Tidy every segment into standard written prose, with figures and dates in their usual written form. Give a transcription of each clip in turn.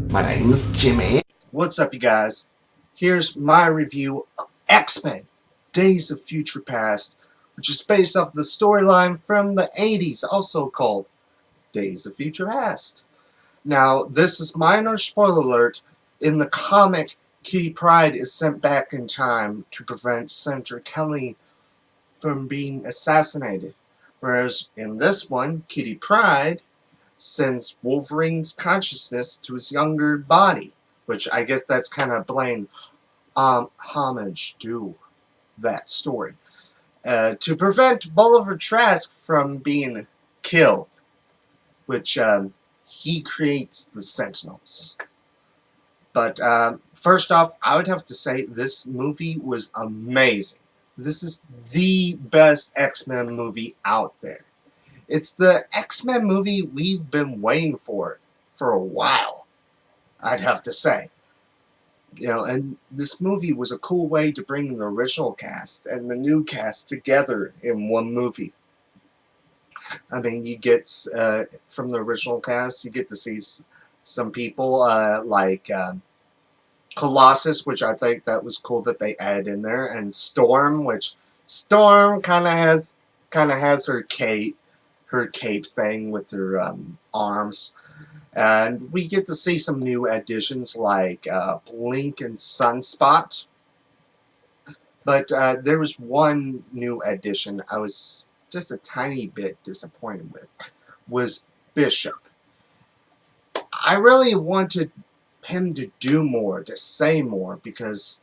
My name's Jimmy. What's up, you guys? Here's my review of X-Men Days of Future Past, which is based off the storyline from the 80s, also called Days of Future Past. Now, this is minor spoiler alert. In the comic, Kitty Pryde is sent back in time to prevent Senator Kelly from being assassinated. Whereas in this one, Kitty Pryde sends Wolverine's consciousness to his younger body, which I guess that's kind of plain homage to that story, to prevent Bolivar Trask from being killed, which he creates the Sentinels. But first off, I would have to say this movie was amazing. This is the best X-Men movie out there. It's the X-Men movie we've been waiting for a while, I'd have to say. You know, and this movie was a cool way to bring the original cast and the new cast together in one movie. I mean, you get, from the original cast, you get to see some people like Colossus, which I think that was cool that they added in there, and Storm, which Storm kind of has her cape thing with her arms. And we get to see some new additions like Blink and Sunspot. But there was one new addition I was just a tiny bit disappointed with, was Bishop. I really wanted him to do more, to say more, because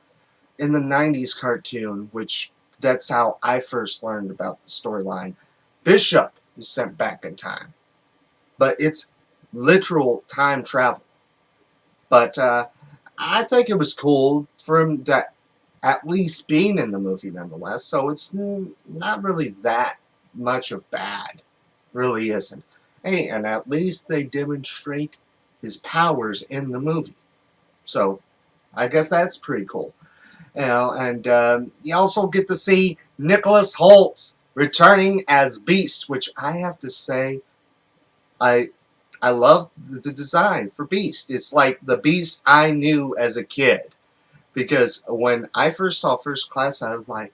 in the 90s cartoon, which that's how I first learned about the storyline, Bishop is sent back in time. But it's literal time travel. But I think it was cool for him to at least being in the movie nonetheless, so it's not really that much of bad. Really isn't. Hey, and at least they demonstrate his powers in the movie. So I guess that's pretty cool. You know, and you also get to see Nicholas Hoult returning as Beast, which I have to say, I love the design for Beast. It's like the Beast I knew as a kid. Because when I first saw First Class, I was like,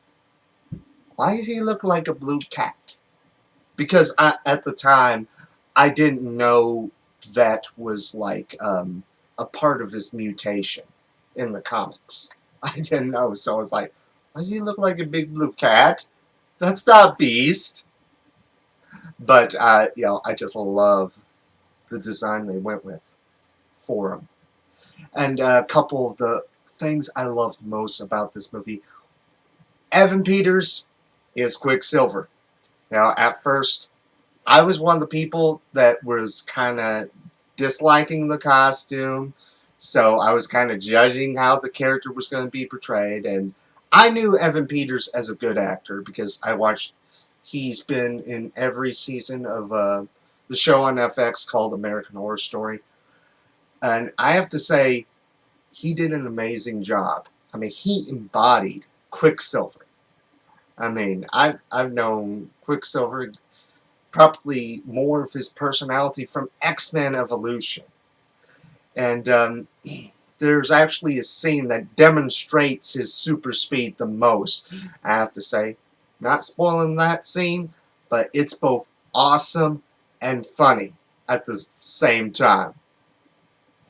why does he look like a blue cat? Because at the time, I didn't know that was like a part of his mutation in the comics. I didn't know, so I was like, why does he look like a big blue cat? That's not Beast. But, you know, I just love the design they went with for him. And a couple of the things I loved most about this movie, Evan Peters is Quicksilver. Now, at first, I was one of the people that was kind of disliking the costume, so I was kind of judging how the character was going to be portrayed, and I knew Evan Peters as a good actor because I watched, he's been in every season of the show on FX called American Horror Story, and I have to say, he did an amazing job. I mean, he embodied Quicksilver. I mean, I've known Quicksilver, probably more of his personality from X-Men Evolution. And there's actually a scene that demonstrates his super speed the most. I have to say, not spoiling that scene, but it's both awesome and funny at the same time.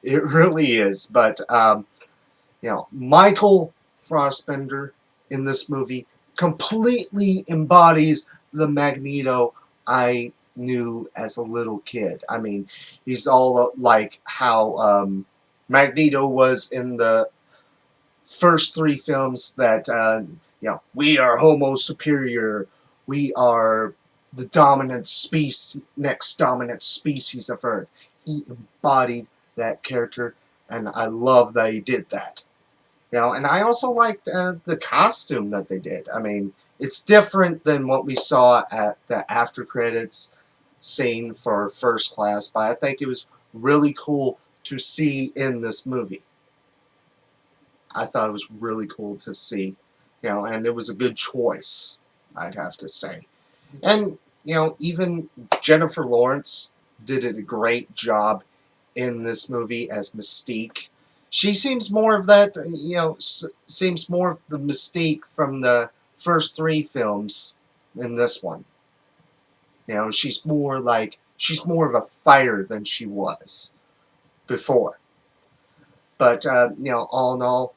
It really is. But, you know, Michael Fassbender in this movie completely embodies the Magneto I knew as a little kid. I mean, he's all like how Magneto was in the first three films that, you know, we are Homo superior, we are the dominant species, next dominant species of Earth. He embodied that character, and I love that he did that. You know, and I also liked the costume that they did. I mean, it's different than what we saw at the after credits scene for First Class, but I think it was really cool to see in this movie. I thought it was really cool to see, you know, and it was a good choice, I'd have to say. And, you know, even Jennifer Lawrence did a great job in this movie as Mystique. She seems more of that, seems more of the Mystique from the first 3 films in this one. She's more of a fighter than she was before. But, all in all,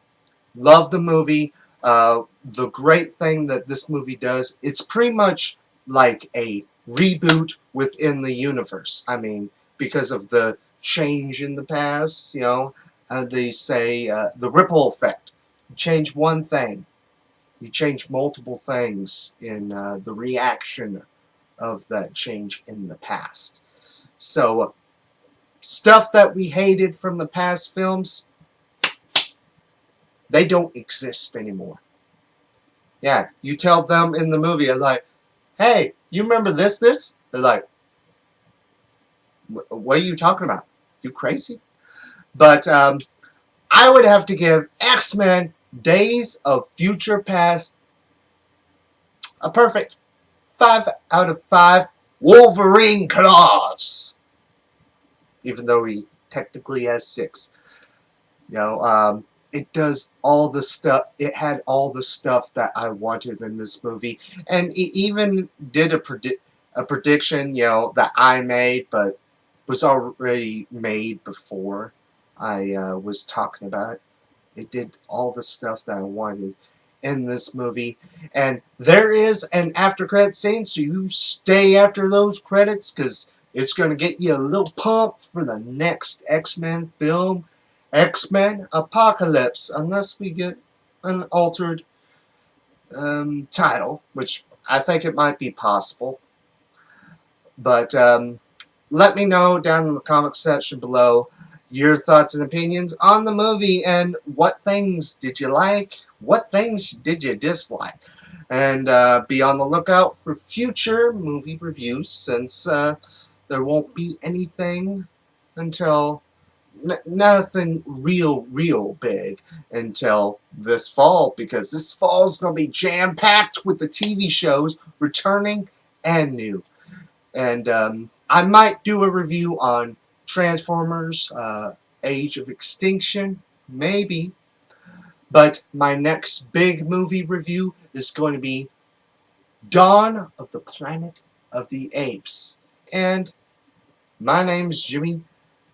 love the movie. The great thing that this movie does, it's pretty much like a reboot within the universe. I mean, because of the change in the past, they say the ripple effect. You change one thing, you change multiple things in the reaction of that change in the past. So, stuff that we hated from the past films, they don't exist anymore. Yeah, you tell them in the movie, I'm like, hey, you remember this? They're like, what are you talking about? You crazy? But I would have to give X-Men Days of Future Past a perfect 5 out of 5 Wolverine claws. Even though he technically has 6. It does all the stuff. It had all the stuff that I wanted in this movie, and it even did a prediction, that I made, but was already made before I was talking about it. It did all the stuff that I wanted in this movie, and there is an after credit scene, so you stay after those credits because it's going to get you a little pump for the next X-Men film. X-Men Apocalypse, unless we get an altered title, which I think it might be possible. But let me know down in the comment section below your thoughts and opinions on the movie, and what things did you like, what things did you dislike. And be on the lookout for future movie reviews, since there won't be anything until... nothing real big until this fall, because this fall is going to be jam-packed with the TV shows returning and new. And I might do a review on Transformers Age of Extinction, maybe. But my next big movie review is going to be Dawn of the Planet of the Apes. And my name's Jimmy.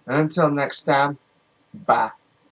Until next time, bye.